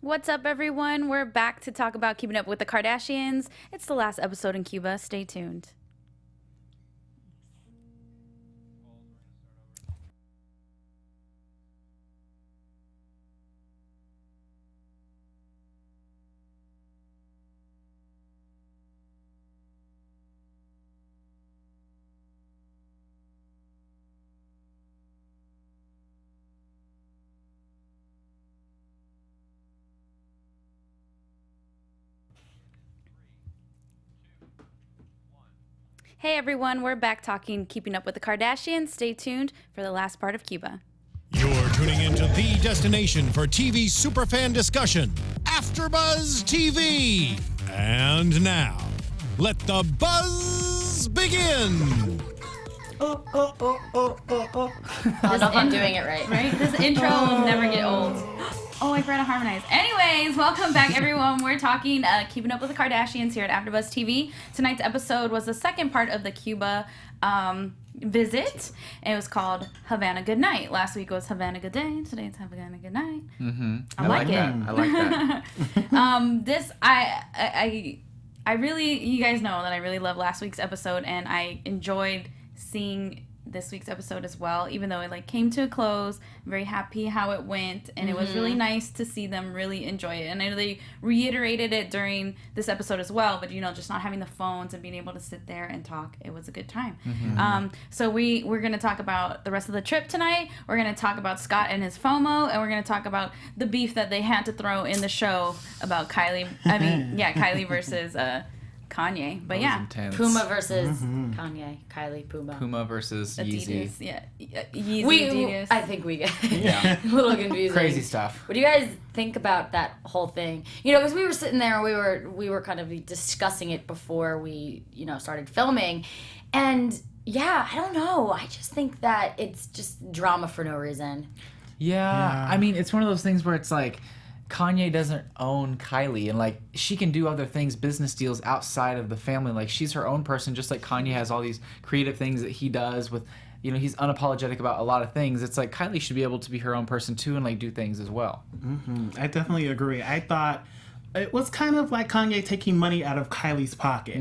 What's up, everyone? We're back to talk about Keeping Up with the Kardashians. It's the last episode in Cuba. Stay tuned. Hey everyone, we're back talking Keeping Up with the Kardashians. Stay tuned for the last part of Cuba. You're tuning into the destination for TV superfan discussion, AFTERBUZZ TV. And now, let the buzz begin. I love I'm doing it right. Right? This intro will never get old. Oh, I forgot to harmonize. Anyways, welcome back, everyone. We're talking Keeping Up with the Kardashians here at AFTERBUZZ TV. Tonight's episode was the second part of the Cuba visit. It was called Havana Good Night. Last week was Havana Good Day. Today it's Havana Good Night. Mm-hmm. I like it. I like that. I really, you guys know that I really love last week's episode, and I enjoyed seeing this week's episode as well, even though it came to a close. I'm very happy how it went, and it was really nice to see them really enjoy it. And I know they reiterated it during this episode as well, but just not having the phones and being able to sit there and talk, it was a good time. So we're going to talk about the rest of the trip tonight. We're going to talk about Scott and his FOMO, and we're going to talk about the beef that they had to throw in the show about Kylie. Kylie versus Kanye, but yeah, intense. Puma versus Kanye, Kylie, Puma. Puma versus Yeezy. Adidas, yeah, Yeezy, Adidas. I think we get Yeah. a little confusing. Crazy stuff. What do you guys think about that whole thing? Because we were sitting there, we were kind of discussing it before we started filming, and yeah, I don't know. I just think that it's just drama for no reason. Yeah. I mean, it's one of those things where it's like Kanye doesn't own Kylie, and she can do other things, business deals outside of the family. She's her own person, just like Kanye has all these creative things that he does with, he's unapologetic about a lot of things. It's like Kylie should be able to be her own person too and do things as well. I definitely agree. I thought it was kind of like Kanye taking money out of Kylie's pocket.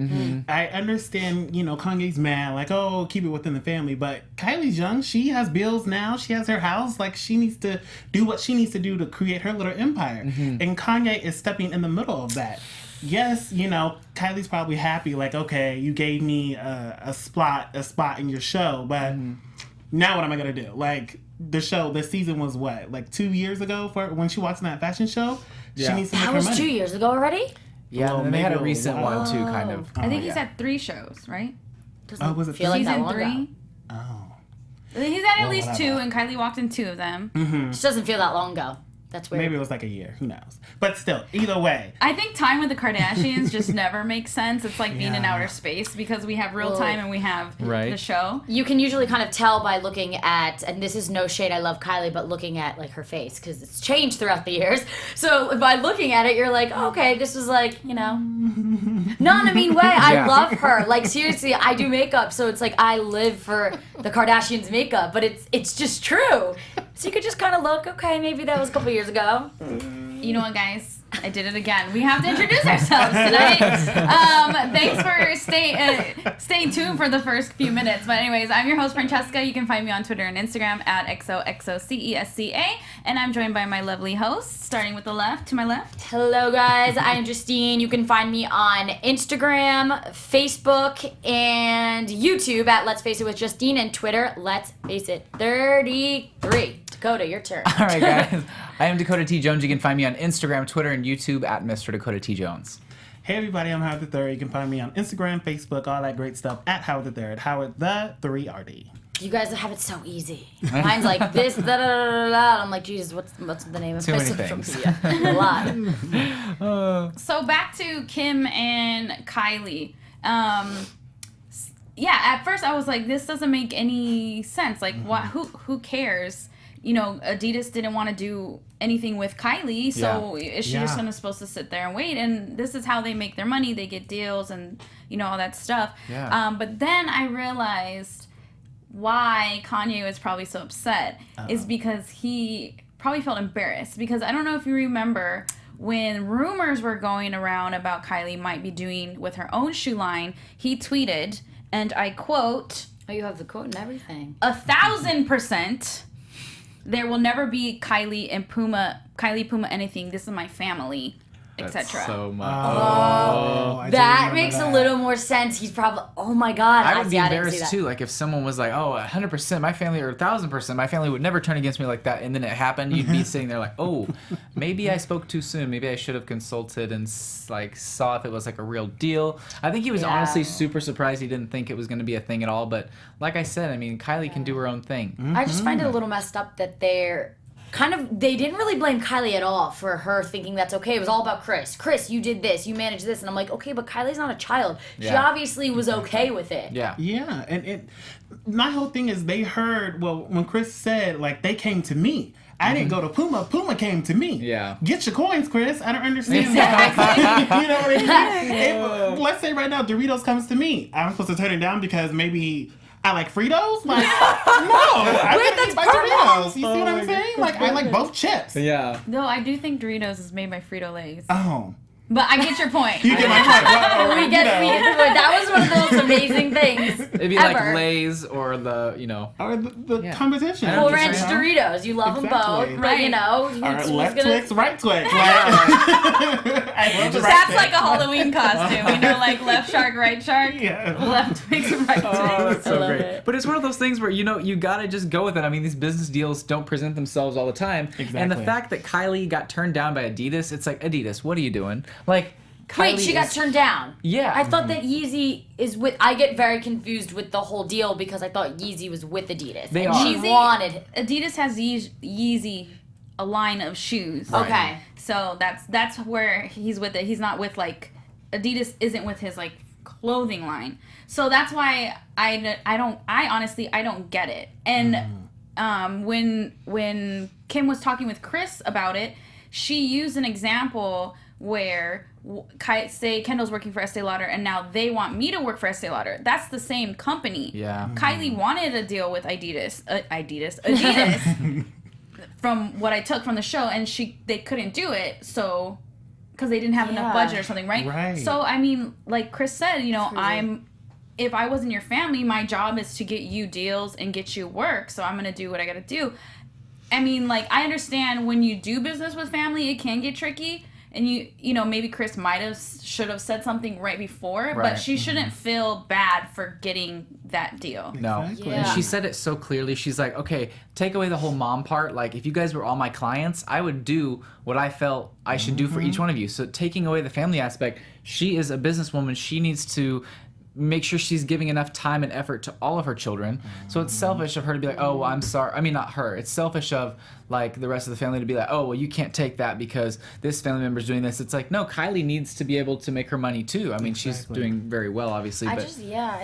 I understand, Kanye's mad, keep it within the family. But Kylie's young. She has bills now. She has her house. She needs to do what she needs to do to create her little empire. And Kanye is stepping in the middle of that. Yes, Kylie's probably happy. Okay, you gave me a spot in your show. But now what am I going to do? The season was what? 2 years ago for when she watched that fashion show? Yeah. She needs to make That her was money. 2 years ago already? Yeah, Well, and they had a maybe recent one too, kind of. I think he's had 3 shows, right? Doesn't was it feel like that Season long 3. ago. Oh. He's had at Well, least 2, whatever. and Kylie walked in 2 of them. Just doesn't feel that long ago. That's weird. Maybe it was a year. Who knows? But still, either way. I think time with the Kardashians just never makes sense. It's like being in Yeah. outer space because we have real time and we have Right. the show. You can usually kind of tell by looking at, and this is no shade, I love Kylie, but looking at her face, because it's changed throughout the years. So by looking at it, you're like, oh, okay, this was not in a mean way. I Yeah. love her. Seriously, I do makeup, so it's I live for the Kardashians' makeup, but it's just true. So you could just kind of look, okay, maybe that was a couple years ago. You know what, guys? I did it again. We have to introduce ourselves tonight. Thanks for staying tuned for the first few minutes. But anyways, I'm your host, Francesca. You can find me on Twitter and Instagram at XOXOCESCA. And I'm joined by my lovely hosts, starting with the left, to my left. Hello, guys. I'm Justine. You can find me on Instagram, Facebook, and YouTube at Let's Face It with Justine, and Twitter, Let's Face It 33. Dakota, your turn. All right, guys. I am Dakota T. Jones. You can find me on Instagram, Twitter, and YouTube at Mr. Dakota T. Jones. Hey everybody, I'm Howard the Third. You can find me on Instagram, Facebook, all that great stuff at Howard the Third. Howard the 3RD. You guys have it so easy. Mine's like this, da da da da da. I'm like, Jesus, what's the name of Too many social things. media? A lot. So back to Kim and Kylie. At first I was like, this doesn't make any sense. What? Who cares? Adidas didn't want to do anything with Kylie, so is she just supposed to sit there and wait? And this is how they make their money. They get deals and all that stuff. Yeah. But then I realized why Kanye was probably so upset is because he probably felt embarrassed, because I don't know if you remember when rumors were going around about Kylie might be doing with her own shoe line, he tweeted, and I quote, Oh, you have the quote and everything. 1,000%. There will never be Kylie Puma anything. This is my family, etc. So much. I That didn't makes remember a that. little more sense. He's probably, oh my God. I would be didn't see embarrassed that. too. Like if someone was like, "Oh, 100%, my family," or 1,000%, my family would never turn against me like that, and then it happened. You'd be sitting there like, "Oh, maybe I spoke too soon. Maybe I should have consulted and like saw if it was like a real deal." I think he was honestly super surprised. He didn't think it was going to be a thing at all. But like I said, I mean, Kylie can do her own thing. I just find it a little messed up that they didn't really blame Kylie at all for her thinking that's okay. It was all about Kris. Kris, you did this, you managed this, and I'm like, okay, but Kylie's not a child. She Yeah. obviously was okay with it. Yeah. Yeah, and my whole thing is they heard, well, when Kris said, like, they came to me. I didn't go to Puma. Puma came to me. Yeah. Get your coins, Kris. I don't understand that. You know what I mean? If, let's say right now Doritos comes to me. I'm supposed to turn it down because maybe I like Fritos? Like, no. I Wait, want to that's eat my perfect. Doritos. You see what I'm saying? Like, I like both chips. Yeah. Though I do think Doritos is made by Frito-Lay's. Oh. But I get your point. You get my point. Well, We get you know. the point. That was one of the most amazing things It'd be ever. like Lay's or the, you know. Or the Yeah. competition. I Cool don't Ranch understand. Doritos. You love them Exactly. both, but you know, Or who's left gonna- Twix, right Twix. Like, I love the right That's Twix. like a Halloween costume. You know, like left shark, right shark. Yeah. Left Twix, right Twix. Oh, that's so love great. it. But it's one of those things where, you know, you gotta just go with it. I mean, these business deals don't present themselves all the time. Exactly. And the fact that Kylie got turned down by Adidas, it's like, Adidas, what are you doing? Like, Kylie Wait, she got turned down. Yeah. I thought that Yeezy is with. I get very confused with the whole deal because I thought Yeezy was with Adidas. They and are. She Yeezy- wanted. Adidas has Yeezy, a line of shoes. Right. Okay. So that's where he's with it. He's not with like Adidas isn't with his like clothing line. So that's why I honestly don't get it. And when Kim was talking with Kris about it, she used an example where say Kendall's working for Estee Lauder and now they want me to work for Estee Lauder. That's the same company. Yeah. Kylie wanted a deal with Adidas from what I took from the show, and they couldn't do it, so because they didn't have enough budget or something, right? Right. So I mean, like Kris said, you know, if I was in your family, my job is to get you deals and get you work, so I'm gonna do what I gotta do. I mean, like, I understand when you do business with family, it can get tricky. And you know, maybe Kris should have said something right before, but Right. she shouldn't feel bad for getting that deal. No. Exactly. And Yeah. she said it so clearly. She's like, okay, take away the whole mom part. Like, if you guys were all my clients, I would do what I felt I should do for each one of you. So taking away the family aspect, she is a businesswoman. She needs to make sure she's giving enough time and effort to all of her children. So it's selfish of her to be like, oh, well, I'm sorry. I mean, not her. It's selfish of, like, the rest of the family to be like, oh, well, you can't take that because this family member's doing this. It's like, no, Kylie needs to be able to make her money, too. I mean, she's Exactly. doing very well, obviously. I But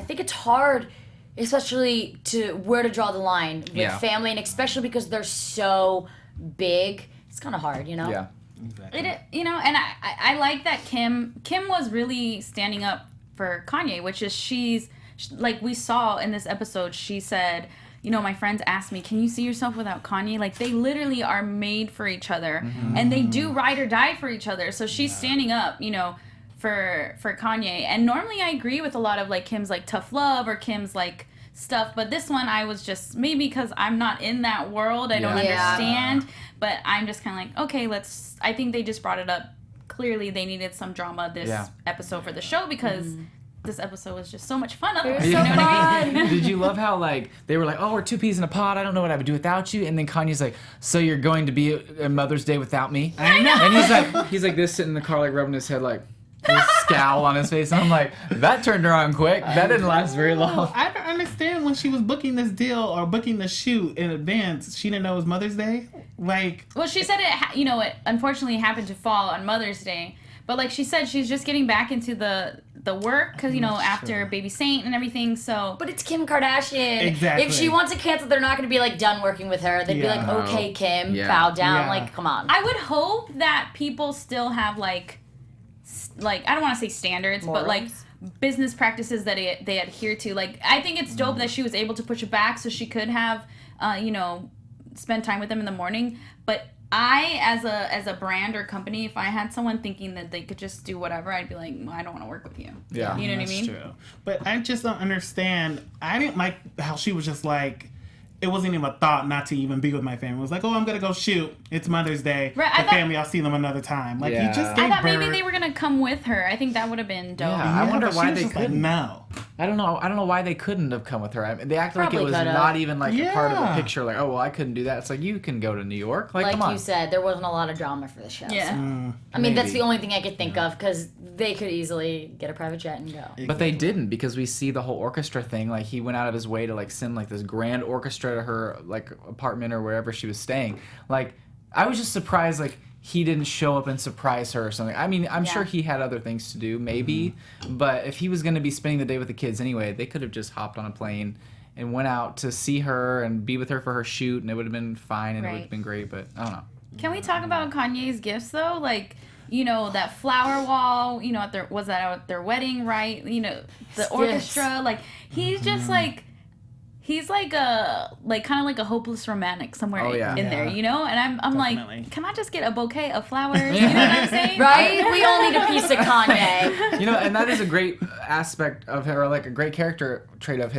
think it's hard, especially where to draw the line with Yeah. family, and especially because they're so big. It's kind of hard, you know. yeah. It, you know, and I like that Kim was really standing up for Kanye, which is she's like we saw in this episode. She said, you know, my friends asked me, can you see yourself without Kanye? Like, they literally are made for each other, and they do ride or die for each other. So she's standing up, you know, for Kanye. And normally I agree with a lot of like Kim's like tough love or Kim's like stuff, but this one I was just, maybe because I'm not in that world, I don't Yeah. understand, but I'm just kind of like, okay, I think they just brought it up. Clearly they needed some drama this episode for the show because this episode was just so much fun otherwise. It was so fun. Did you love how, like, they were like, oh, we're two peas in a pod, I don't know what I would do without you, and then Kanye's like, so you're going to be a Mother's Day without me? I know. And he's like this, sitting in the car, like, rubbing his head, like, with a scowl on his face, and I'm like, that turned her on quick. That didn't last very long. I don't understand when she was booking this deal or booking the shoot in advance. She didn't know it was Mother's Day. Like, Well, she said it unfortunately happened to fall on Mother's Day. But like she said, she's just getting back into the work because, you know, after Baby Saint and everything. So, But it's Kim Kardashian. Exactly. If she wants to cancel, they're not going to be like done working with her. They'd be Yeah. like, okay, Kim, Yeah. bow down. Yeah. Like, come on. I would hope that people still have like I don't want to say standards, but like Morals? business practices that they adhere to. Like, I think it's dope that she was able to push it back so she could have, you know, spend time with them in the morning. But I, as a brand or company, if I had someone thinking that they could just do whatever, I'd be like, well, I don't want to work with you. Yeah. You know what I mean? That's true. But I just don't understand. I didn't like how she was just like, it wasn't even a thought not to even be with my family. It was like, oh, I'm going to go shoot. It's Mother's Day. Right, The family, I'll see them another time. Like, Yeah. you just I gave thought birth. maybe they were going to come with her. I think that would have been dope. Yeah. I wonder but she why was they just like, couldn't. no. I don't know why they couldn't have come with her. I mean, they acted like it Probably was could've. not even like a part of the Yeah. picture. Like, oh well, I couldn't do that. It's like you can go to New York. Like, come on. you said, there wasn't a lot of drama for the show. Yeah. So. I mean, that's Maybe. the only thing I could think of because they could easily get a private jet and go. But they didn't because we see the whole orchestra thing. Like he went out of his way to like send like this grand orchestra to her like apartment or wherever she was staying. Like I was just surprised like he didn't show up and surprise her or something. I mean, I'm sure he had other things to do, maybe. But if he was going to be spending the day with the kids anyway, they could have just hopped on a plane and went out to see her and be with her for her shoot, and it would have been fine and it would have been great. But I don't know. Can we talk about Kanye's gifts though? Like, you know, that flower wall, you know, at their wedding, right? You know, the orchestra, like he's just like he's like a kind of like a hopeless romantic somewhere in there, you know? And I'm Definitely. like, can I just get a bouquet of flowers? You know what I'm saying? Right? We all need a piece of Kanye. You know, and that is a great aspect of her, or like a great character trait of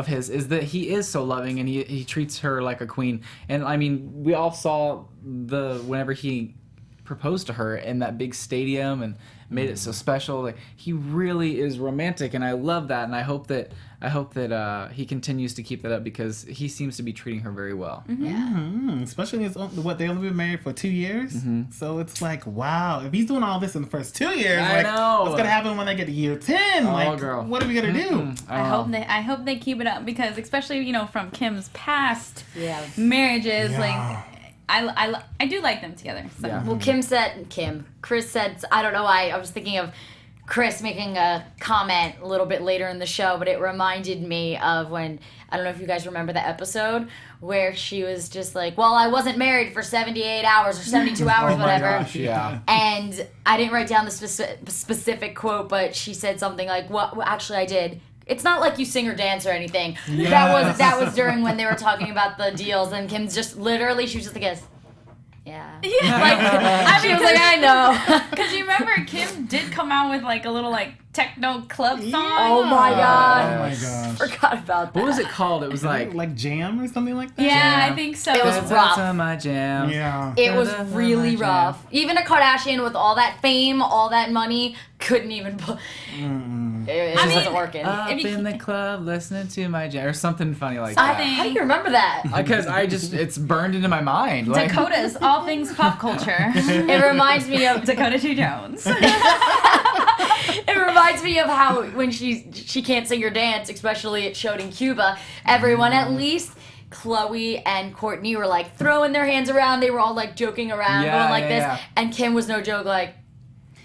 his, is that he is so loving and he treats her like a queen. And I mean, we all saw whenever he proposed to her in that big stadium and made it so special. Like he really is romantic, and I love that. And I hope that he continues to keep that up because he seems to be treating her very well. Especially they only been married for 2 years, so it's like, wow, if he's doing all this in the first 2 years, I know. what's gonna happen when they get to year 10? Like, girl. what are we gonna do? I hope they keep it up because especially, you know, from Kim's past marriages, Yeah. like I do like them together. So. Yeah. Well, Kris said, I don't know why, I was thinking of Kris making a comment a little bit later in the show, but it reminded me of when, I don't know if you guys remember the episode where she was just like, well, I wasn't married for 78 hours or 72 hours, Oh my whatever. gosh, Yeah. And I didn't write down the specific quote, but she said something like, well, actually I did. It's not like you sing or dance or anything. Yes. That was during when they were talking about the deals, and Kim's just literally, she was just like this. Yeah. Yeah. Like, she was like, I know. Because you remember Kim did come out with like a little like techno club song. Oh my god. Oh my gosh. Forgot about that. What was it called? It was Like jam or something like that? Yeah, Jam. I think so. It was That's rough. my jam. Yeah. It was really Jam. rough. Even a Kardashian with all that fame, all that money, couldn't even put. It I mean, wasn't working. Up If you in the club, listening to my jam, or something funny like How that. do you remember that? Because it's burned into my mind. Like, Dakota's all things pop culture. It reminds me of Dakota T. Jones. It reminds me of how when she can't sing or dance, especially it showed in Cuba, everyone, at least Chloe and Courtney, were like throwing their hands around. They were all like joking around, Yeah, going like yeah, this. yeah. And Kim was no joke, like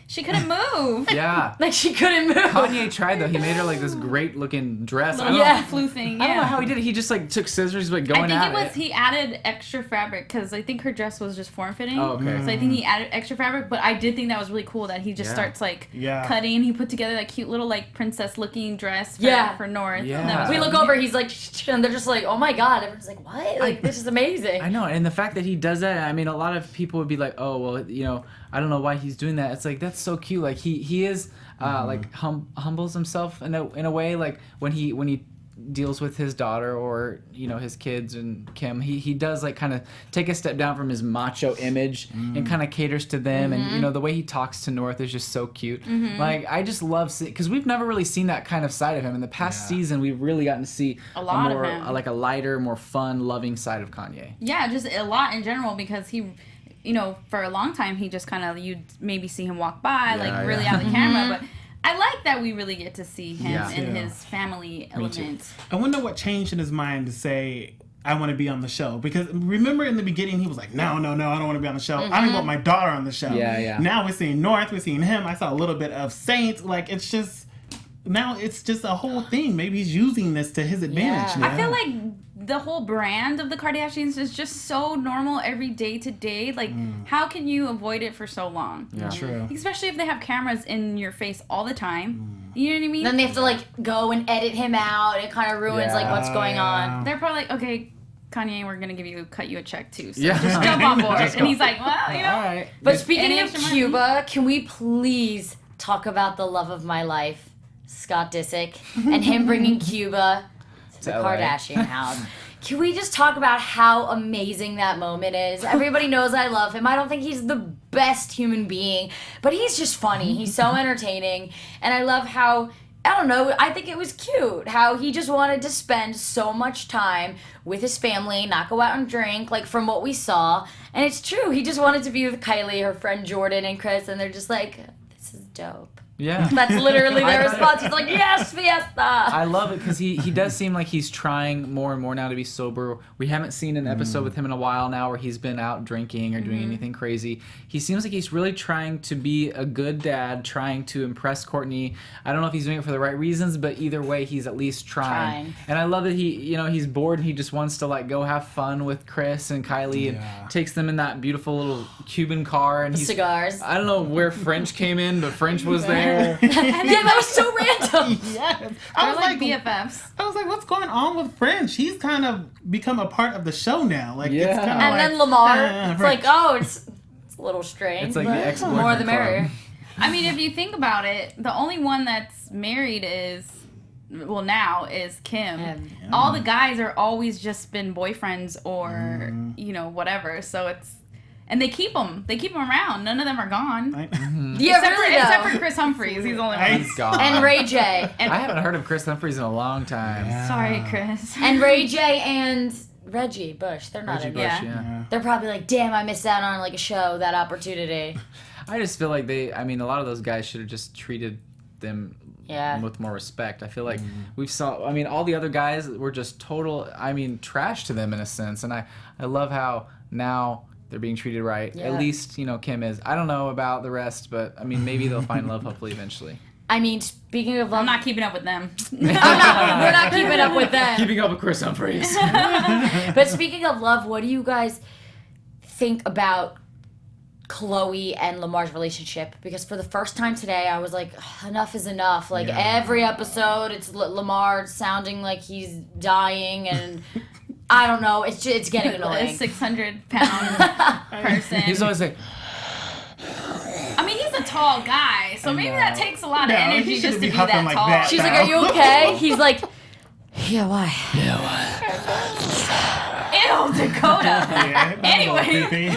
She couldn't move. Yeah. like she couldn't move. Kanye tried though. He made her like this great looking dress. I don't Little Yeah. flu thing. Yeah. I don't know how he did it. He just like took scissors, like going I think at it was he added extra fabric because I think her dress was just form fitting. Oh, okay. So I think he added extra fabric, but I did think that was really cool that he just Yeah. starts like Yeah. cutting. He put together that cute little like princess looking dress for, Yeah. for North. Yeah. That was We really look over, he's like, and they're just like, oh my god. Everyone's like, what? Like, this is amazing. I know, and the fact that he does that, I mean, a lot of people would be like, oh, well, you know, I don't know why he's doing that. It's like, that's so cute. Like, he is, like, humbles himself in a way, like, when he deals with his daughter or, you know, his kids and Kim, he does, like, kind of take a step down from his macho image and kind of caters to them. And, you know, the way he talks to North is just so cute. Like, I just love because we've never really seen that kind of side of him. In the past season, we've really gotten to see A lot of more, him. like, a lighter, more fun, loving side of Kanye. Yeah, just a lot in general because he, you know, for a long time he just kind of, you'd maybe see him walk by, like really out of the camera, but I like that we really get to see him in his family element. I wonder what changed in his mind to say, I want to be on the show. Because remember in the beginning, he was like, no, I don't want to be on the show. I don't want my daughter on the show. Yeah. Now we're seeing North, we're seeing him. I saw a little bit of Saint. Like, it's just, now it's just a whole thing. Maybe he's using this to his advantage now. I feel like the whole brand of the Kardashians is just so normal every day to day. Like, how can you avoid it for so long? Yeah. True. Especially if they have cameras in your face all the time. You know what I mean? Then they have to like go and edit him out. It kind of ruins like what's going on. They're probably like, okay, Kanye, we're gonna cut you a check too. So Yeah. just jump on board. Just And go. he's like, well, you know. All right. But speaking Any of extra money? Cuba, can we please talk about the love of my life, Scott Disick, and him bringing Cuba to the To LA. Kardashian house? Can we just talk about how amazing that moment is? Everybody knows I love him. I don't think he's the best human being, but he's just funny. He's so entertaining. And I love how, I don't know, I think it was cute how he just wanted to spend so much time with his family, not go out and drink, like from what we saw. And it's true. He just wanted to be with Kylie, her friend Jordan, and Kris, and they're just like, this is dope. Yeah. That's literally their response. He's like, yes, fiesta. I love it because he does seem like he's trying more and more now to be sober. We haven't seen an episode with him in a while now where he's been out drinking or doing anything crazy. He seems like he's really trying to be a good dad, trying to impress Courtney. I don't know if he's doing it for the right reasons, but either way, he's at least trying. And I love that he's bored and he just wants to like go have fun with Kris and Kylie and takes them in that beautiful little Cuban car. And he's, Cigars. I don't know where French came in, but French was there. Yeah, that was so random. Yes. They're like BFFs. I was like, what's going on with French? He's kind of become a part of the show now. Like, it's Yeah. kind of And like, then Lamar, it's French. like, oh, it's a little strange. It's like but the ex-boyfriend more the club. merrier. I mean, if you think about it, the only one that's married is Kim. Yeah. All the guys are always just been boyfriends or whatever. So it's. And they keep them around. None of them are gone. Yeah, except, really except though. for Chris Humphries. He's the only one. He's gone. And Ray J. I haven't heard of Kris Humphries in a long time. Sorry, Chris. And Ray J and Reggie Bush. They're not Reggie in Bush, it. yeah. They're probably like, damn, I missed out on like a show, that opportunity. I just feel like a lot of those guys should have just treated them with more respect. I feel like all the other guys were just trash to them in a sense. And I love how now they're being treated right. Yeah. At least, Kim is. I don't know about the rest, but maybe they'll find love hopefully eventually. I mean, speaking of love, I'm not keeping up with them. we're not keeping up with them. Keeping up with Kris Humphries. But speaking of love, what do you guys think about Chloe and Lamar's relationship? Because for the first time today, I was like, enough is enough. Like every episode, it's Lamar sounding like he's dying, and I don't know. It's getting A annoying. 600-pound person. He's always like, I mean, he's a tall guy, so maybe that takes a lot of energy he just shouldn't to be be huffing that like tall. that. She's like, "Are you okay?" He's like, "Yeah, why?" Ew, Dakota. Anyway, Anyway.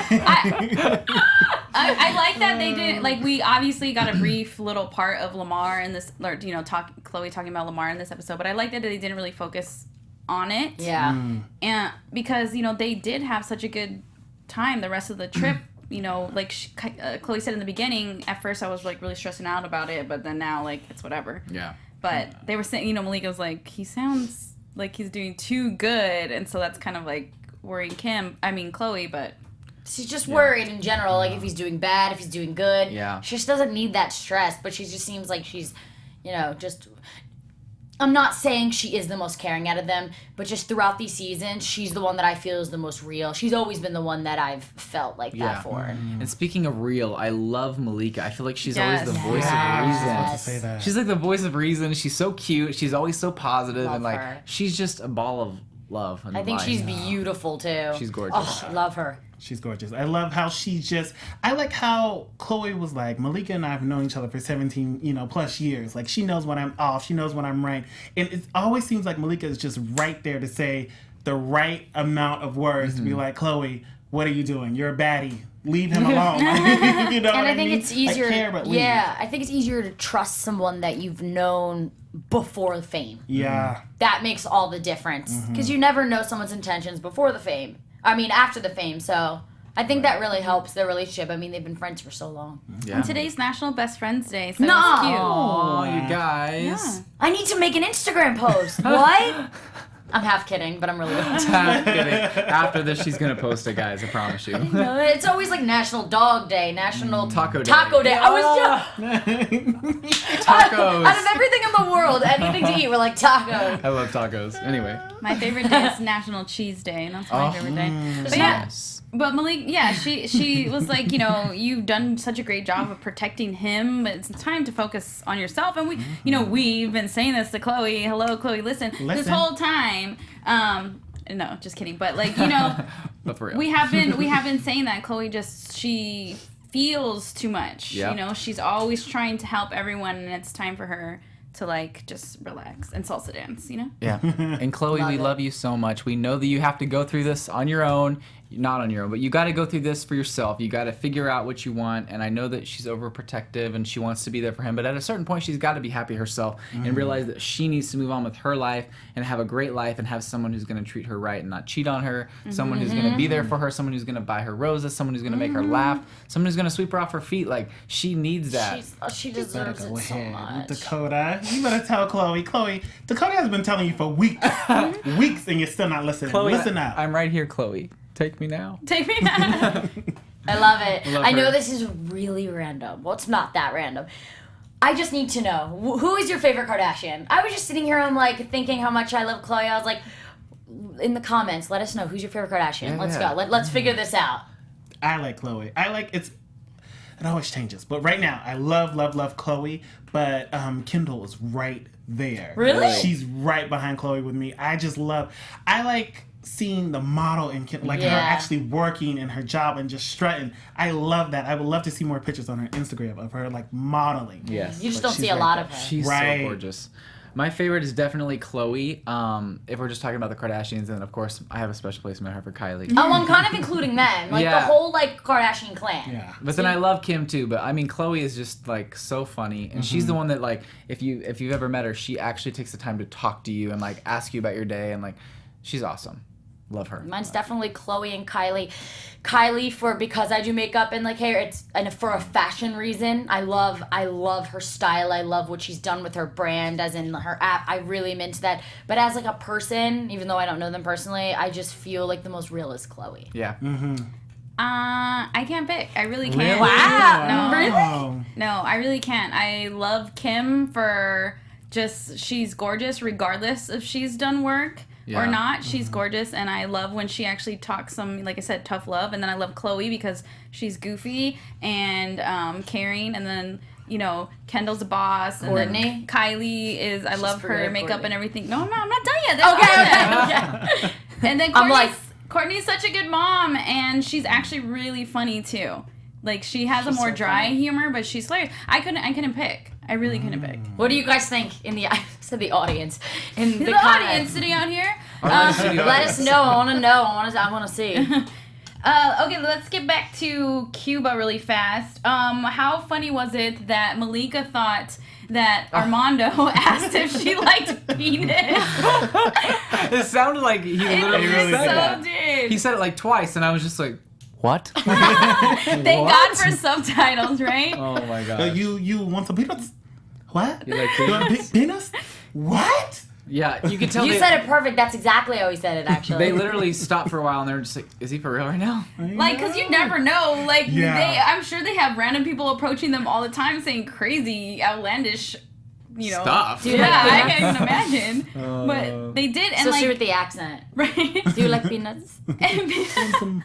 I like that they did. Like, we obviously got a brief little part of Lamar in this, or Chloe talking about Lamar in this episode, but I like that they didn't really focus on it. Yeah. And because they did have such a good time the rest of the trip. Like Chloe said in the beginning, at first I was like really stressing out about it, but then now like it's whatever. yeah. But they were saying, Malika was like, he sounds like he's doing too good, and so that's kind of like worrying Chloe, but She's just worried in general, like if he's doing bad, if he's doing good. Yeah. She just doesn't need that stress, but she just seems like she's, just. I'm not saying she is the most caring out of them, but just throughout these seasons, she's the one that I feel is the most real. She's always been the one that I've felt like that for. And speaking of real, I love Malika. I feel like she's always Yes. the voice Yes. of reason. I was about to say that. She's like the voice of reason. She's so cute. She's always so positive, Love and like her. she's just a ball of love. And I think life. she's beautiful too. She's gorgeous. Oh, love her. She's gorgeous. I love how I like how Chloe was like, Malika and I have known each other for 17, plus years. Like, she knows when I'm off. She knows when I'm right. And it always seems like Malika is just right there to say the right amount of words to be like, Chloe, what are you doing? You're a baddie. Leave him alone. And I think it's easier. Like, care, but leave. I think it's easier to trust someone that you've known before the fame. Yeah. That makes all the difference because you never know someone's intentions before the fame. After the fame. So I think that really helps their relationship. They've been friends for so long. Yeah. and today's National Best Friends Day, so No. it's cute. Oh, you guys. Yeah. I need to make an Instagram post. What? I'm half kidding, but I'm really not. I'm kidding. After this, she's gonna post it, guys. I promise you. It's always like National Dog Day, National Taco Day. Taco Day. I was Tacos. out of everything in the world, anything to eat, we're like tacos. I love tacos. Anyway. My favorite day is National Cheese Day, and that's my favorite day. But yeah, Yes. but Malik, she was like, you've done such a great job of protecting him, but it's time to focus on yourself. And we've been saying this to Chloe. Hello, Chloe, listen. This Listen. whole time, No, just kidding. But like, you know, But for real. we have been saying that Khloe she feels too much. Yep. You know, she's always trying to help everyone, and it's time for her to like just relax and salsa dance, you know? Yeah. And Khloe, we love you so much. We know that you have to go through this on your own. Not on your own, but you got to go through this for yourself. You got to figure out what you want. And I know that she's overprotective and she wants to be there for him. But at a certain point, she's got to be happy herself and realize that she needs to move on with her life and have a great life and have someone who's going to treat her right and not cheat on her. Someone who's going to be there for her. Someone who's going to buy her roses. Someone who's going to make her laugh. Someone who's going to sweep her off her feet. Like, she needs that. She deserves Go it so ahead, much. Dakota. You better tell Khloe. Khloe, Dakota has been telling you for weeks, and you're still not listening. Khloe, Listen up. I'm right here, Khloe. Take me now. Take me out. I love it. Love I know her. this is really random. Well, it's not that random. I just need to know, who is your favorite Kardashian? I was just sitting here and like thinking how much I love Khloe. I was like, in the comments, let us know who's your favorite Kardashian. Yeah, Let's yeah. go. Let's figure this out. I like Khloe. It always changes. But right now, I love Khloe. But Kendall is right there. Really? She's right behind Khloe with me. I like seeing the model in Kendall, like her Yeah. actually working in her job and just strutting. I love that. I would love to see more pictures on her Instagram of her like modeling. Yes. You just But don't see she's a right lot there. of her. She's Right. so gorgeous. My favorite is definitely Khloe. If we're just talking about the Kardashians, and of course, I have a special place in my heart for Kylie. Oh, I'm kind of including them, like the Yeah. whole like Kardashian clan. Yeah. But then I love Kim too. But I mean, Khloe is just like so funny, and she's the one that like if you've ever met her, she actually takes the time to talk to you and like ask you about your day, and like she's awesome. Love her. Mine's definitely Khloe and Kylie. Kylie because I do makeup and like hair. And for a fashion reason. I love her style. I love what she's done with her brand, as in her app. I really am into that. But as like a person, even though I don't know them personally, I just feel like the most real is Khloe. Yeah. I can't pick. I really can't. Really? Wow. No. Oh. No, I really can't. I love Kim for she's gorgeous regardless if she's done work Yeah. or not. She's gorgeous, and I love when she actually talks some, like I said, tough love. And then I love Khloe because she's goofy and caring, and then, you know, Kendall's a boss, and Courtney. then Kylie is, I love pretty her like makeup Courtney. and everything. No, I'm not done yet. There's Okay. And then I'm like- Courtney's such a good mom, and she's actually really funny too. Like, she has a more so dry funny. humor, but she's hilarious. I couldn't pick. I really couldn't pick. What do you guys think in the eyes of the audience? In the, The comments? audience sitting out here. Let us know. I want to know. I want to see. Okay, let's get back to Cuba really fast. How funny was it that Malika thought that Armando asked if she liked penis? It sounded like he literally It said so that. did. He said it like twice, and I was just like, what? Thank God for subtitles, right? Oh my god. You want some peanuts? What? You like You want peanuts? peanuts? What? Yeah, you could tell You they, said it perfect. That's exactly how he said it, actually. they literally stopped for a while, and they were just like, is he for real right now? Like, because you never know. Like, Yeah. I'm sure they have random people approaching them all the time saying crazy, outlandish, you know. Stuff. Dude, Yeah, I like can't even imagine. But they did, and so like, she with the accent. right? Do you like peanuts?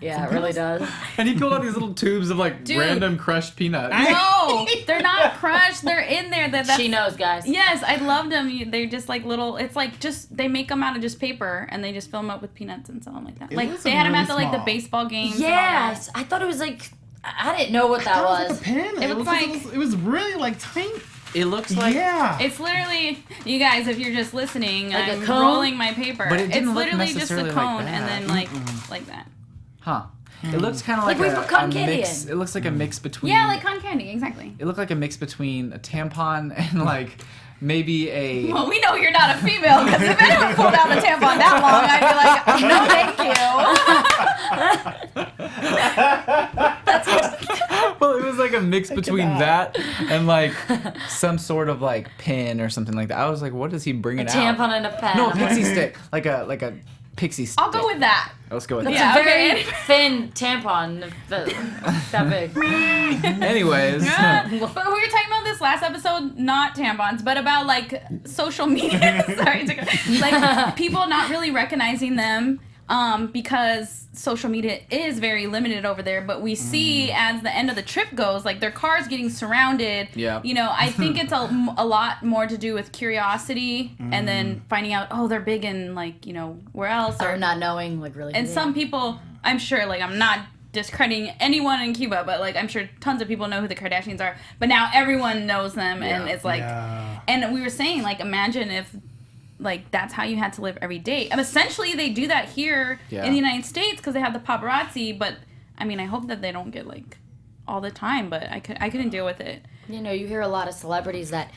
Yeah, it really does. And he pulled out these little tubes of like Dude. random crushed peanuts. No, they're not crushed. They're in there. That's She knows, guys. Yes, I loved them. They're just like little. It's like just they make them out of just paper and they just fill them up with peanuts and sell them like that. It Like was they had them really at the like the small. baseball games. and all that. Yes, I thought it was like I didn't know what that That was was. like a pen. It It looks was like- it was really like tiny. It looks like Yeah. It's literally, you guys, if you're just listening, Like a I'm cone? rolling my paper. But it didn't it's look literally just a necessarily like cone that. and then like that. Huh. It looks kind of Like like, we a, put cotton a candy mix. in. It looks like a mix between. Yeah, like cotton candy, exactly. It looked like a mix between a tampon and like maybe a. Well, we know you're not a female because if anyone pulled out the tampon that long, I'd be like, no, thank you. Well, it was like a mix between that and like some sort of like pin or something like that. I was like, what is he bringing out? Tampon and a pen. No, a pixie stick. Like a pixie stick. I'll go with that. Let's go with It's that. Yeah, a very okay. thin tampon. That big. Anyways. But we were talking about this last episode, not tampons, but about like social media. Sorry, like people not really recognizing them. because social media is very limited over there. But we see as the end of the trip goes, like their cars getting surrounded. Yeah. You know, I think it's a lot more to do with curiosity and then finding out, oh, they're big in like, you know, where else? Or not knowing, like, really. And some people, I'm sure, like, I'm not discrediting anyone in Cuba, but like I'm sure tons of people know who the Kardashians are, but now everyone knows them. And it's like, and we were saying, like, imagine if like that's how you had to live every day. And essentially they do that here in the United States because they have the paparazzi, but I mean, I hope that they don't get like all the time, but I couldn't deal with it. You know, you hear a lot of celebrities that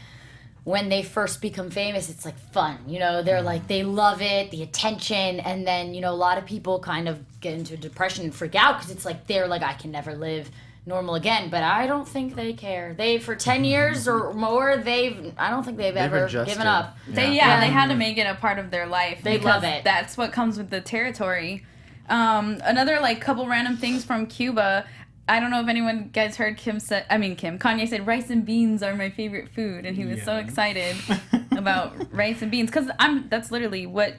when they first become famous, it's like fun. You know, they're like, they love it, the attention, and then, you know, a lot of people kind of get into depression and freak out because it's like they're like, I can never live normal again. But I don't think they care. They, for 10 years or more, I don't think they've ever given up. They had to make it a part of their life. They love it. That's what comes with the territory. Another like couple random things from Cuba. I don't know if anyone guys heard Kanye said rice and beans are my favorite food, and he was so excited about rice and beans because that's literally what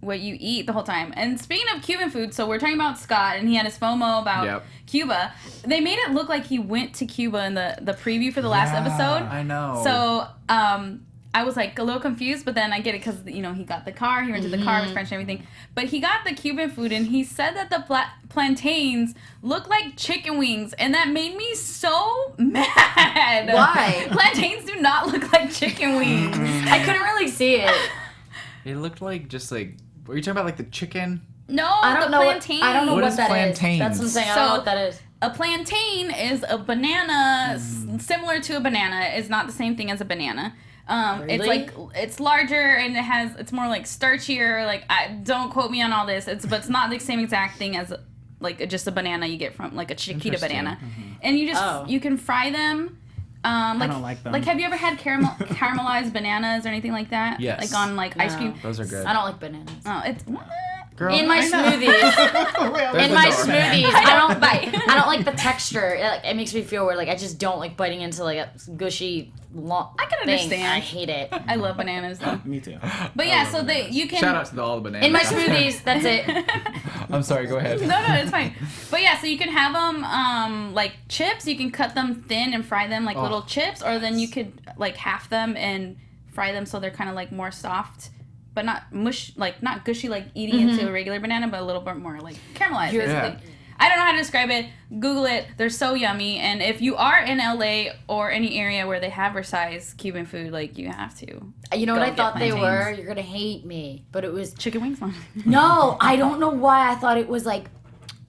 you eat the whole time. And speaking of Cuban food, so we're talking about Scott, and he had his FOMO about Cuba. They made it look like he went to Cuba in the preview for the last episode. I know. So I was like a little confused, but then I get it because, you know, he got the car, he rented the car, was French and everything. But he got the Cuban food, and he said that the plantains look like chicken wings, and that made me so mad. Why? Plantains do not look like chicken wings. I couldn't really see it. It looked like just like, were you talking about like the chicken? No, I don't know plantain. I don't know What what is that plantains? is. That's what I'm saying. I don't know what that is. A plantain is a banana, similar to a banana. It's not the same thing as a banana. Really? It's like, it's larger and it's more like starchier. Like, don't quote me on all this. But it's not the same exact thing as like just a banana you get from like a Chiquita banana. And you can fry them. Like, I don't like them. Like, have you ever had caramelized bananas or anything like that? Yes. Like on like ice cream. Those are good. I don't like bananas. Oh, it's Girl, In my smoothies. In my smoothies, I don't bite. I don't like the texture. It makes me feel weird. Like I just don't like biting into like a gushy long. I can thing. understand. I hate it. I love bananas though. Me too. But yeah, so you can Shout out to all the bananas. In my smoothies, that's it. I'm sorry, go ahead. No, it's fine. But yeah, so you can have them like chips. You can cut them thin and fry them like little chips, or then you could like half them and fry them so they're kind of like more soft, but not mush, like not gushy like eating into a regular banana, but a little bit more like caramelized. Basically. I don't know how to describe it. Google it. They're so yummy. And if you are in LA or any area where they have Versailles Cuban food, like you have to. You know what I thought they plantains. were? You're gonna hate me, but it was Chicken wings. no. I don't know why I thought it was like.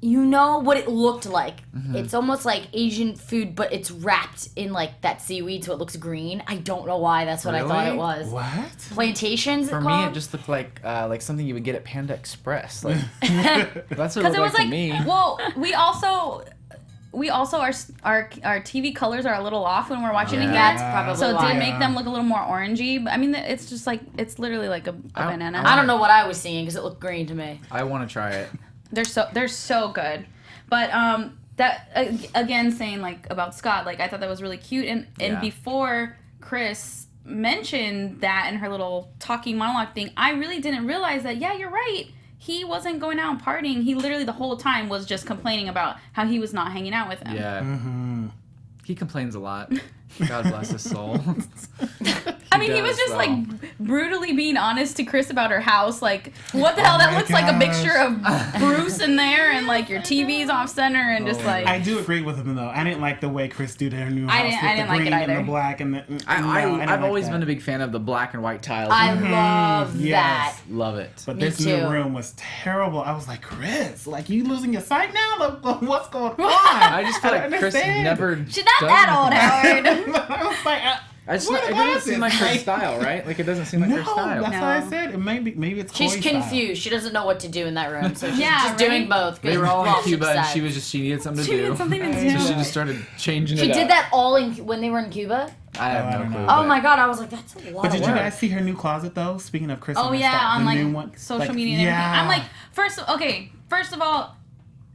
You know what it looked like? It's almost like Asian food, but it's wrapped in like that seaweed, so it looks green. I don't know why. That's what I thought it was. What? Plantations. For me, it just looked like something you would get at Panda Express. Like that's what it looked like to me. Well, we also our TV colors are a little off when we're watching it here. That's probably So it why. did make them look a little more orangey. But I mean, it's just like it's literally like a banana. I don't know what I was seeing because it looked green to me. I want to try it. They're so good. But that again, saying like about Scott, like I thought that was really cute. And before Kris mentioned that in her little talking monologue thing, I really didn't realize that. Yeah, you're right. He wasn't going out and partying. He literally the whole time was just complaining about how he was not hanging out with him. Yeah. He complains a lot. God bless his soul. I mean, he was just like brutally being honest to Kris about her house. Like, what the hell? That looks like a mixture of Bruce in there, and like your TV's off center, and just like. I do agree with him though. I didn't like the way Kris did her new house with the green and the black and the. I've always been a big fan of the black and white tiles. I love that. Love it. But Me this too. new room was terrible. I was like, Kris, like you losing your sight now? Like, what's going on? I just feel like Kris never. She's not that old, Howard. I was like, it doesn't seem like her style, right? Like it doesn't seem like her style. That's why I said it. Maybe it's. She's Chloe's confused. She doesn't know what to do in that room, so she's just right? doing both. They were all in Well, Cuba, and upset. she needed something to She do. needed something to do. So she just started changing it She up. did that all when they were in Cuba. I have no clue. Oh my god, I was like, that's a lot. But did of you work. guys see her new closet though? Speaking of Kris. Oh and her yeah, stuff, on the like new one, social media and everything. I'm like, first of all,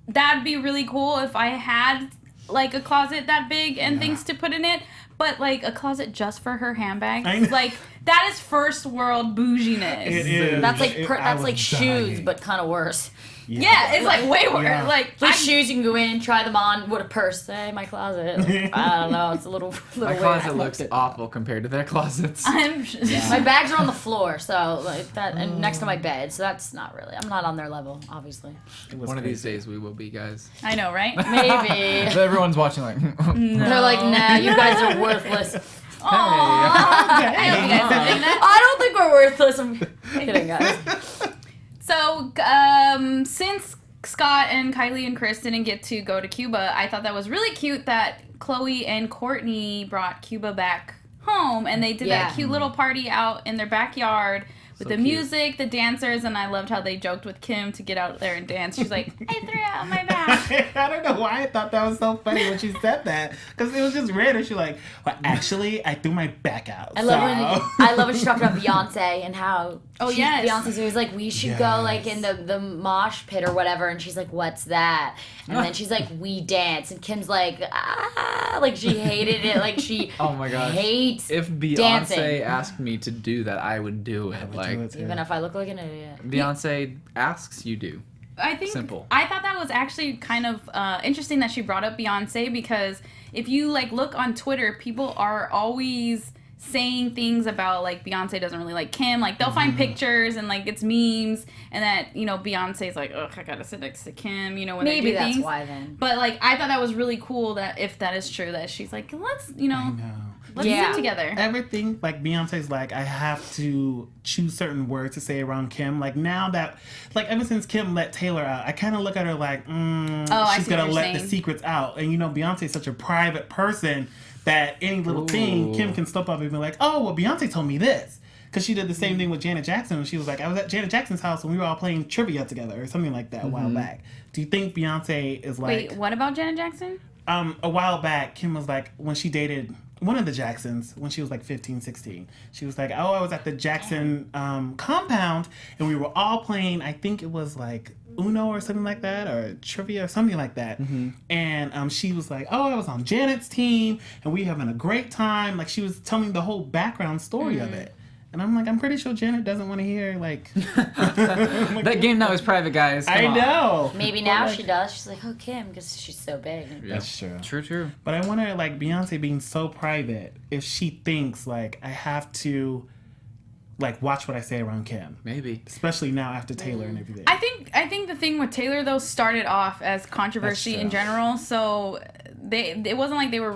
that'd be really cool if I had like a closet that big and things to put in it. But like a closet just for her handbags, like that is first world bouginess. It is. That's like I that's was like shoes, dying. but kind of worse. Yeah, it's like way worse. Yeah. Like Like shoes, you can go in, try them on. What a purse say, my closet. I don't know. It's a little My weird. closet looks awful compared to their closets. My bags are on the floor, so like that, and next to my bed. So that's not really. I'm not on their level, obviously. One of these days we will be, guys. I know, right? Maybe. So everyone's watching like, They're like, nah, you guys are worthless. I don't think we're worthless. I'm kidding, guys. So, since Scott and Kylie and Kris didn't get to go to Cuba, I thought that was really cute that Khloe and Kourtney brought Cuba back home, and they did that cute little party out in their backyard with the music, the dancers, and I loved how they joked with Kim to get out there and dance. She's like, I threw out my back. I don't know why I thought that was so funny when she said that, because it was just random. She's like, well, actually, I threw my back out. I love when she talked about Beyonce and how Beyonce's always like, we should go like in the mosh pit or whatever, and she's like, what's that? And then she's like, we dance, and Kim's like, like she hated it, like she oh my gosh, hates if Beyonce dancing. asked me to do that, I would do it. Even if I look like an idiot. Beyonce asks, you do. I think Simple. I thought that was actually kind of interesting that she brought up Beyonce, because if you like look on Twitter, people are always saying things about like Beyonce doesn't really like Kim. Like they'll find pictures and like it's memes, and that, you know, Beyonce's like, ugh, I gotta sit next to Kim, you know, when Maybe they do that's things. why then. But like I thought that was really cool that if that is true, that she's like, let's, you know, let's sit together. Everything, like Beyonce's like, I have to choose certain words to say around Kim. Like now that, like ever since Kim let Taylor out, I kind of look at her like, she's gonna let the secrets out. And you know, Beyonce's such a private person that any little thing, Kim can step up and be like, oh, well, Beyonce told me this. Because she did the same thing with Janet Jackson. When she was like, I was at Janet Jackson's house and we were all playing trivia together or something like that a while back. Do you think Beyonce is like... Wait, what about Janet Jackson? A while back, Kim was like, when she dated one of the Jacksons, when she was like 15, 16, she was like, oh, I was at the Jackson compound and we were all playing, I think it was like Uno or something like that, or trivia or something like that. And she was like, oh, I was on Janet's team and we having a great time. Like she was telling the whole background story of it. And I'm like, I'm pretty sure Janet doesn't want to hear, like... that game now is private, guys. Come on. know. Maybe now she does. She's like, oh, Kim, because she's so big. Yeah. That's true. True. But I wonder, like, Beyonce being so private, if she thinks, like, I have to, like, watch what I say around Kim. Maybe. Especially now after Taylor and everything. I think the thing with Taylor though started off as controversy in general, so it wasn't like they were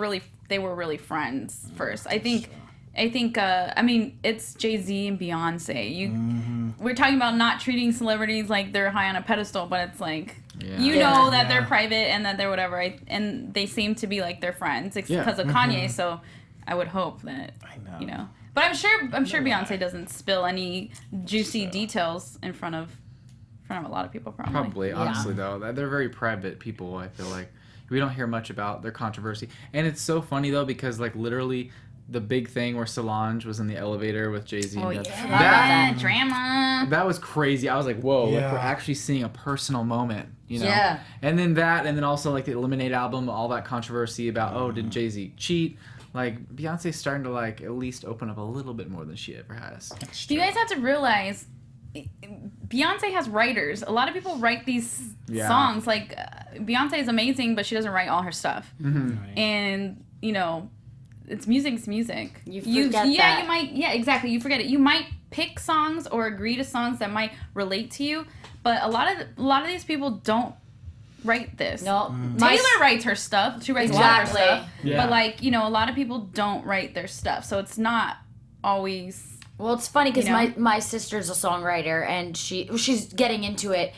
really friends first. I think I mean, it's Jay-Z and Beyonce. We're talking about not treating celebrities like they're high on a pedestal, but it's like know that they're private and that they're whatever, and they seem to be like they're friends because of Kanye. So I would hope that you know. But I'm sure Beyonce doesn't spill any juicy details in front of a lot of people. Probably, honestly though, they're very private people. I feel like we don't hear much about their controversy, and it's so funny though because like literally. The big thing where Solange was in the elevator with Jay-Z. Oh, and that drama. That was crazy. I was like, whoa, like we're actually seeing a personal moment, you know? Yeah. And then also like the Lemonade album, all that controversy about, did Jay-Z cheat? Like, Beyonce's starting to like at least open up a little bit more than she ever has. You guys have to realize Beyonce has writers. A lot of people write these songs. Like, Beyonce is amazing, but she doesn't write all her stuff. And, you know... It's music. You forget that. You might. Yeah, exactly. You forget it. You might pick songs or agree to songs that might relate to you, but a lot of these people don't write this. No, Taylor writes her stuff. She writes a lot of her stuff. Yeah. But like, you know, a lot of people don't write their stuff, so it's not always. Well, it's funny because my sister's a songwriter and she's getting into it,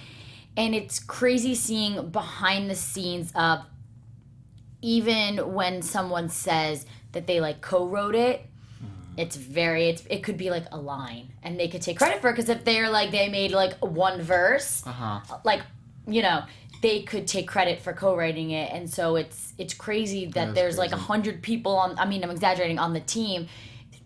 and it's crazy seeing behind the scenes of even when someone says that they like co-wrote it, it could be like a line and they could take credit for it because if they're like they made like one verse, like, you know, they could take credit for co-writing it. And so it's crazy that there's like 100 people I'm exaggerating, on the team,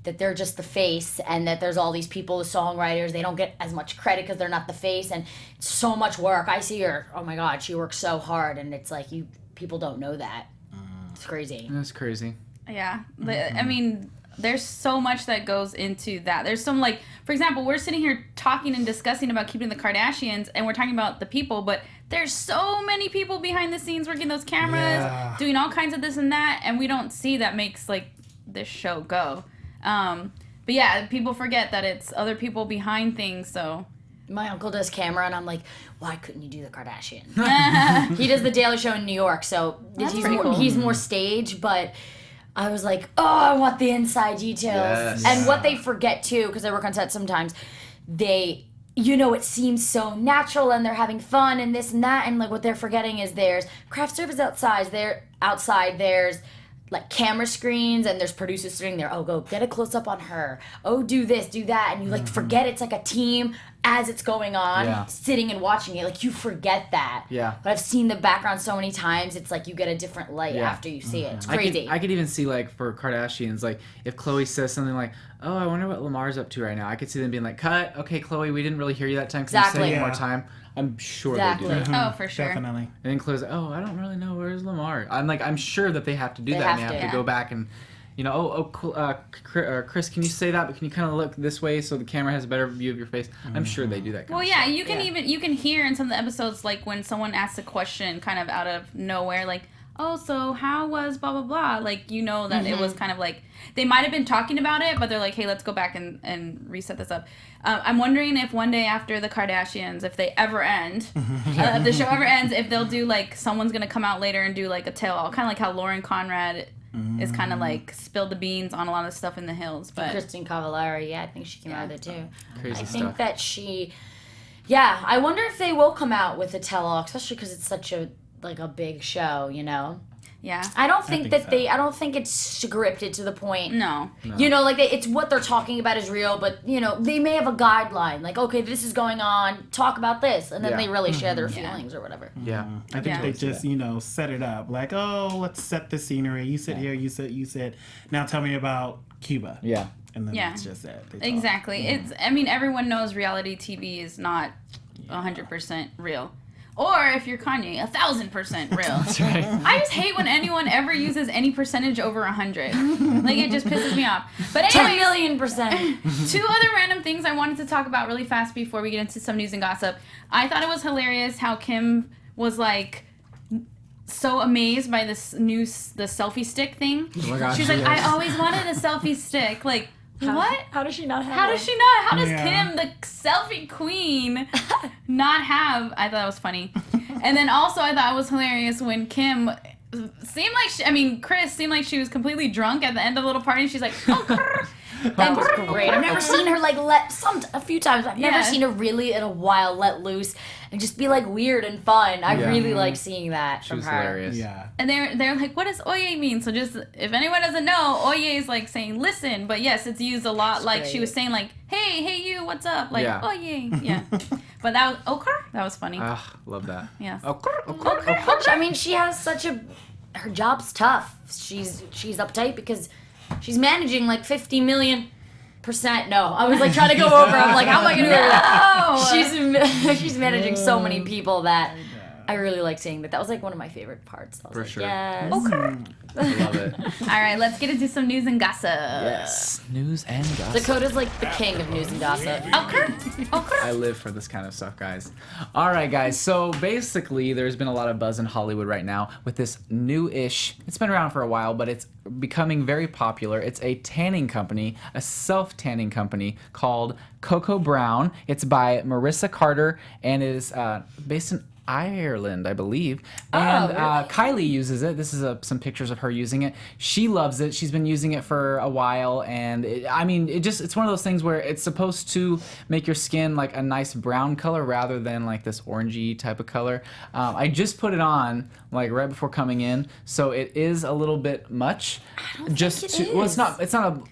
that they're just the face, and that there's all these people, the songwriters, they don't get as much credit because they're not the face, and it's so much work. I see her, oh my God, she works so hard, and it's like people don't know that. It's crazy. That's crazy. Yeah. I mean, there's so much that goes into that. There's some, like, for example, we're sitting here talking and discussing about keeping the Kardashians, and we're talking about the people, but there's so many people behind the scenes working those cameras, doing all kinds of this and that, and we don't see that makes, like, this show go. But yeah, people forget that it's other people behind things, so... My uncle does camera, and I'm like, why couldn't you do the Kardashians? He does the Daily Show in New York, so he's more stage, but... I was like, oh, I want the inside details. Yes. And what they forget, too, because I work on set sometimes, they, it seems so natural and they're having fun and this and that. And, like, what they're forgetting is there's craft service outside, there's, like, camera screens, and there's producers sitting there. Oh, go get a close-up on her. Oh, do this, do that. And you, like, forget it's, like, a team as it's going on, sitting and watching it. Like, you forget that. Yeah. But I've seen the background so many times, it's like you get a different light after you see it. It's crazy. I could even see, like, for Kardashians, like, if Khloe says something like, oh, I wonder what Lamar's up to right now. I could see them being like, cut. Okay, Khloe, we didn't really hear you that time. Can you say it one more time? I'm sure they do that. Oh, for sure. Definitely. And then Khloe's like, oh, I don't really know. Where's Lamar? I'm sure that they have to do that. And they have to go back and, Kris, can you say that? But can you kind of look this way so the camera has a better view of your face? I'm sure they do that. Well, yeah, you can hear in some of the episodes, like, when someone asks a question kind of out of nowhere, like, oh, so how was blah, blah, blah? Like, that it was kind of like, they might have been talking about it, but they're like, hey, let's go back and reset this up. I'm wondering if one day after the Kardashians, if they ever end, if the show ever ends, if they'll do, like, someone's going to come out later and do, like, a tell-all, kind of like how Lauren Conrad is kind of, like, spilled the beans on a lot of stuff in the hills. But Christine Cavallari, I think she came out of it, too. Crazy I stuff. think that she... Yeah, I wonder if they will come out with a tell-all, especially because it's such a big show, Yeah. I don't think I don't think it's scripted to the point. No. It's what they're talking about is real, but, they may have a guideline. Like, okay, this is going on, talk about this. And then they really share their feelings or whatever. Yeah. I think they just, set it up. Like, oh, let's set the scenery. You sit here, you sit. Now tell me about Cuba. Yeah. And then it's just that. Exactly. Everyone knows reality TV is not 100% real. Or if you're Kanye, 1,000% real. That's right. I just hate when anyone ever uses any percentage over 100. Like, it just pisses me off. But anyway, 10,000,000%. Two other random things I wanted to talk about really fast before we get into some news and gossip. I thought it was hilarious how Kim was, like, so amazed by the selfie stick thing. Oh my gosh, She's like, I always wanted a selfie stick. Like, what? How does she not have How one? does she not? How does Kim, the selfie queen, not have? I thought that was funny. And then also I thought it was hilarious when Kim seemed like Kris seemed like she was completely drunk at the end of the little party. And she's like, oh, that was great. I've never seen her a few times. I've never seen her really in a while let loose and just be like weird and fun. I really like seeing that She from was her. hilarious. Yeah. And they're like, what does oye mean? So just, if anyone doesn't know, oye is like saying listen, but yes, it's used a lot. Like great. she was saying like, hey you, what's up? Like, oye, yeah. But that was funny. Love that. Yes. I mean, she has her job's tough. She's uptight because she's managing like 50 million%. No, I was like trying to go over. I'm like, how am I gonna do it? She's managing so many people that I really like seeing that. That was like one of my favorite parts. I was like, sure. yes. I love it. All right, let's get into some news and gossip. Yes. News and gossip. Dakota's like the king of news and gossip. I live for this kind of stuff, guys. All right, guys. So basically, there's been a lot of buzz in Hollywood right now with this new-ish. It's been around for a while, but it's becoming very popular. It's a tanning company, a self-tanning company called Coco Brown. It's by Marissa Carter, and it is based in Ireland, I believe. And really? Kylie uses it. This is some pictures of her using it. She loves it. She's been using it for a while, and it's one of those things where it's supposed to make your skin like a nice brown color rather than like this orangey type of color. I just put it on like right before coming in, so it is a little bit much. I don't think it is. Well, it's not.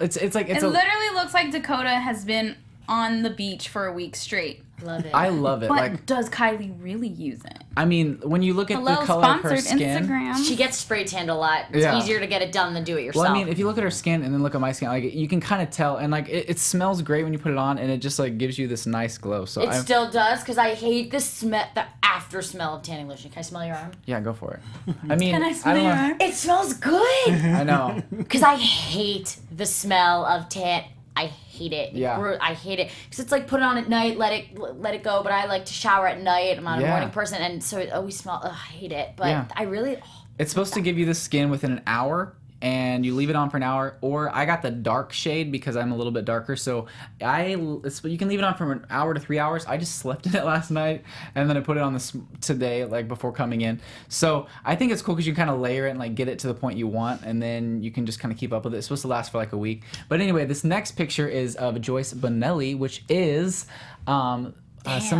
It's like It literally looks like Dakota has been on the beach for a week straight. Love it. I love it. But Like, does Kylie really use it? I mean, when you look at Hello, the color of her sponsored skin. Instagram. She gets spray tanned a lot. It's Yeah. easier to get it done than do it yourself. Well, I mean, if you look at her skin and then look at my skin, like you can kind of tell, and like it smells great when you put it on, and it just like gives you this nice glow. So it still does, because I hate the after smell of tanning lotion. Can I smell your arm? yeah, go for it. I mean, Can I smell don't your know. arm? It smells good. I know. Because I hate the smell of tan. I hate it. Yeah. I hate it. Because it's like put it on at night, let it go. But I like to shower at night. I'm not a Yeah. morning person, and so it always smells. I hate it. But Yeah. I really. It's supposed to give you the skin within an hour, and you leave it on for an hour. Or I got the dark shade because I'm a little bit darker, so you can leave it on from an hour to 3 hours. I just slept in it last night, and then I put it on today, like before coming in. So I think it's cool because you kind of layer it and like get it to the point you want, and then you can just kind of keep up with it. It's supposed to last for like a week. But anyway, this next picture is of Joyce Bonelli, which is some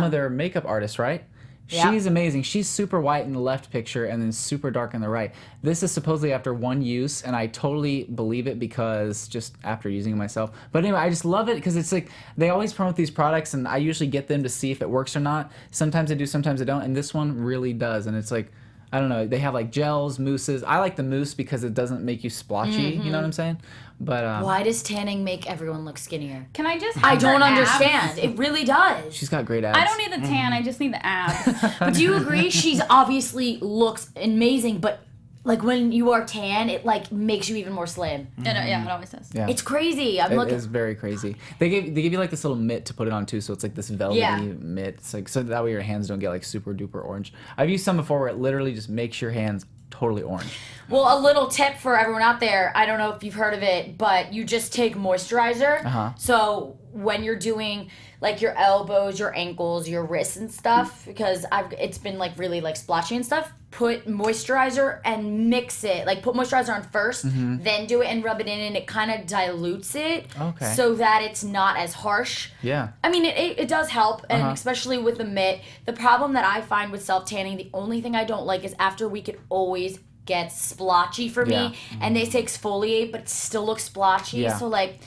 of their makeup artists, right? Yep. She's amazing. She's super white in the left picture and then super dark in the right. This is supposedly after one use, and I totally believe it because just after using it myself. But anyway, I just love it because it's like they always promote these products, and I usually get them to see if it works or not. Sometimes I do, sometimes I don't, and this one really does. And it's like, I don't know, they have like gels, mousses. I like the mousse because it doesn't make you splotchy, you know what I'm saying? But Why does tanning make everyone look skinnier? Can I just? I have her don't abs? understand. It really does. she's got great abs. I don't need the tan. I just need the abs. But do you agree? She's obviously looks amazing, but like when you are tan, it like makes you even more slim. Yeah, it always does. Yeah. It's crazy. I'm It looking. is very crazy. They give you like this little mitt to put it on too, so it's like this velvety Yeah. mitt. It's like so that way your hands don't get like super duper orange. I've used some before where it literally just makes your hands totally orange. Well, a little tip for everyone out there. I don't know if you've heard of it, but you just take moisturizer. Uh-huh. So when you're doing like your elbows, your ankles, your wrists and stuff, because it's been like really like splotchy and stuff, put moisturizer and mix it. Like put moisturizer on first, then do it and rub it in, and it kind of dilutes it. Okay. So that it's not as harsh. Yeah. I mean, it does help, and especially with the mitt. The problem that I find with self-tanning, the only thing I don't like is after a week, it always gets splotchy for Yeah. me. And they say exfoliate, but it still looks splotchy. Yeah. So, like,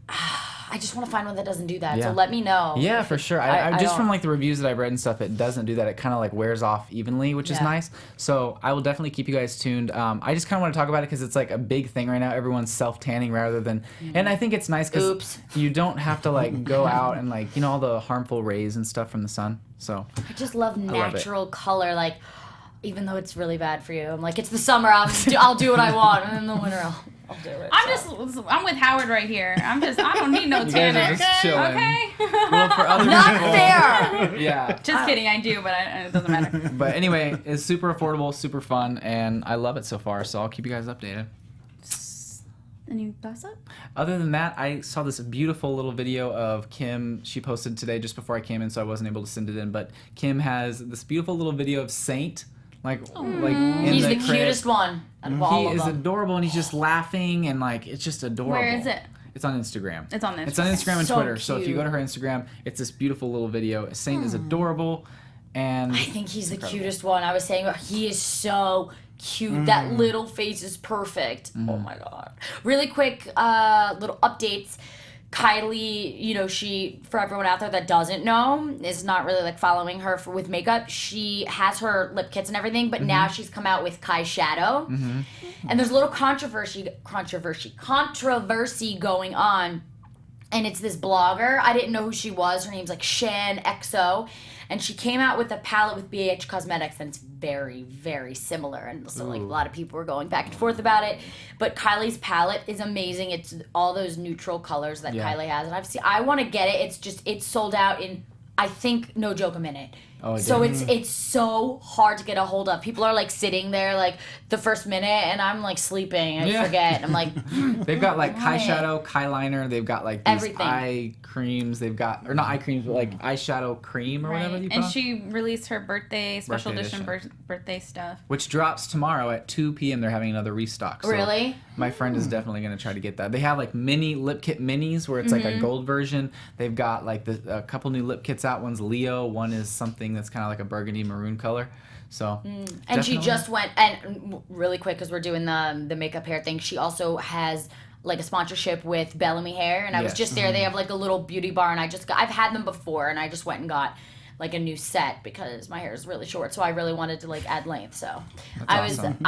I just want to find one that doesn't do that. Yeah. So let me know. Yeah, for sure. I just don't- from like the reviews that I've read and stuff, it doesn't do that. It kind of like wears off evenly, which is Yeah. nice. So I will definitely keep you guys tuned. I just kind of want to talk about it because it's like a big thing right now. Everyone's self-tanning rather than, and I think it's nice because Oops. you don't have to like go out and like, you know, all the harmful rays and stuff from the sun. So I just love love it. natural color. Like, even though it's really bad for you, I'm like, it's the summer. I'll do what I want, and in the winter, I'll do it. I'm with Howard right here. I don't need no you guys tanner. are just chilling. Okay. Well, for other Not people, fair. yeah. Just kidding. I do, but it doesn't matter. But anyway, it's super affordable, super fun, and I love it so far. So I'll keep you guys updated. Any gossip? Other than that, I saw this beautiful little video of Kim. She posted today just before I came in, so I wasn't able to send it in. But Kim has this beautiful little video of Saint, like in He's the crib. cutest one out of all He of is them. adorable, and he's just laughing, and like it's just adorable. Where is it? It's on Instagram. It's on Instagram. It's on Instagram and So Twitter. So if you cute. go to her Instagram, it's this beautiful little video. Saint is adorable, and I think he's the cutest one. I was saying, he is so cute. That little face is perfect. Oh my god. Really quick, little updates. Kylie, you know, she, for everyone out there that doesn't know, is not really like following her with makeup. She has her lip kits and everything, but now she's come out with Kai Shadow. And there's a little controversy going on. And it's this blogger. I didn't know who she was. Her name's like Shan XO. And she came out with a palette with BH Cosmetics, and it's very, very similar. And so, like, a lot of people were going back and forth about it. But Kylie's palette is amazing. It's all those neutral colors that Kylie has. And I want to get it. It's sold out in, I think, no joke, a minute. Oh, So it's so hard to get a hold of. People are like sitting there like the first minute, and I'm like sleeping. I forget. I'm like, they've got like want it. eyeshadow, liner. They've got like these Everything. eye creams. They've got, or not eye creams, but like eyeshadow cream or whatever you put And on. she released her special Birthday edition birthday stuff. Which drops tomorrow at 2 p.m. They're having another restock. So really? my friend is definitely going to try to get that. They have like mini lip kit minis where it's like a gold version. They've got like a couple new lip kits out. One's Leo. One is something that's kind of like a burgundy maroon color. So And she definitely. just went, and really quick, because we're doing the makeup hair thing, she also has like a sponsorship with Bellamy Hair, and I was Yes. just there. They have like a little beauty bar, and I've had them before, and I just went and got like a new set because my hair is really short, so I really wanted to like add length. So awesome.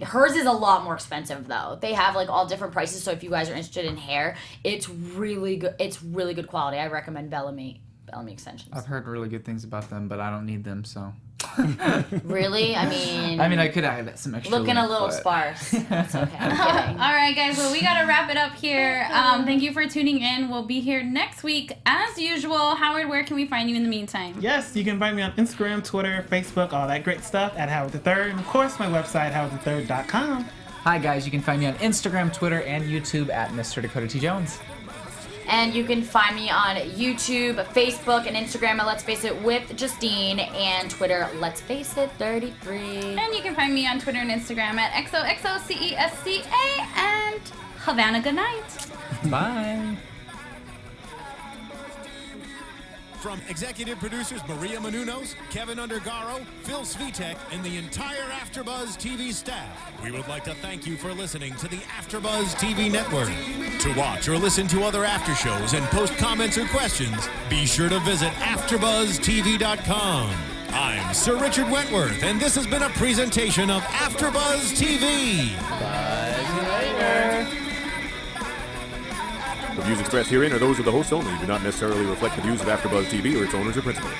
hers is a lot more expensive though. They have like all different prices, so if you guys are interested in hair, it's really good. It's really good quality. I recommend Bellamy extensions. I've heard really good things about them, but I don't need them, so. Really? I mean, I could add some extra. looking a length, little but- sparse. That's okay. I'm kidding. All right, guys. Well, we gotta wrap it up here. Thank you for tuning in. We'll be here next week as usual. Howard, where can we find you in the meantime? Yes, you can find me on Instagram, Twitter, Facebook, all that great stuff at Howard III, and of course my website, howardthird.com. Hi guys, you can find me on Instagram, Twitter, and YouTube at Mr. Dakota T. Jones. And you can find me on YouTube, Facebook, and Instagram at Let's Face It with Justine, and Twitter, Let's Face It 33. And you can find me on Twitter and Instagram at XOXOCESCA and Havana Good Night. Bye. From executive producers Maria Menounos, Kevin Undergaro, Phil Svitek, and the entire AfterBuzz TV staff, we would like to thank you for listening to the AfterBuzz TV network. To watch or listen to other after shows and post comments or questions, be sure to visit AfterBuzzTV.com. I'm Sir Richard Wentworth, and this has been a presentation of AfterBuzz TV. The views expressed herein are those of the hosts only, do not necessarily reflect the views of AfterBuzz TV or its owners or principals.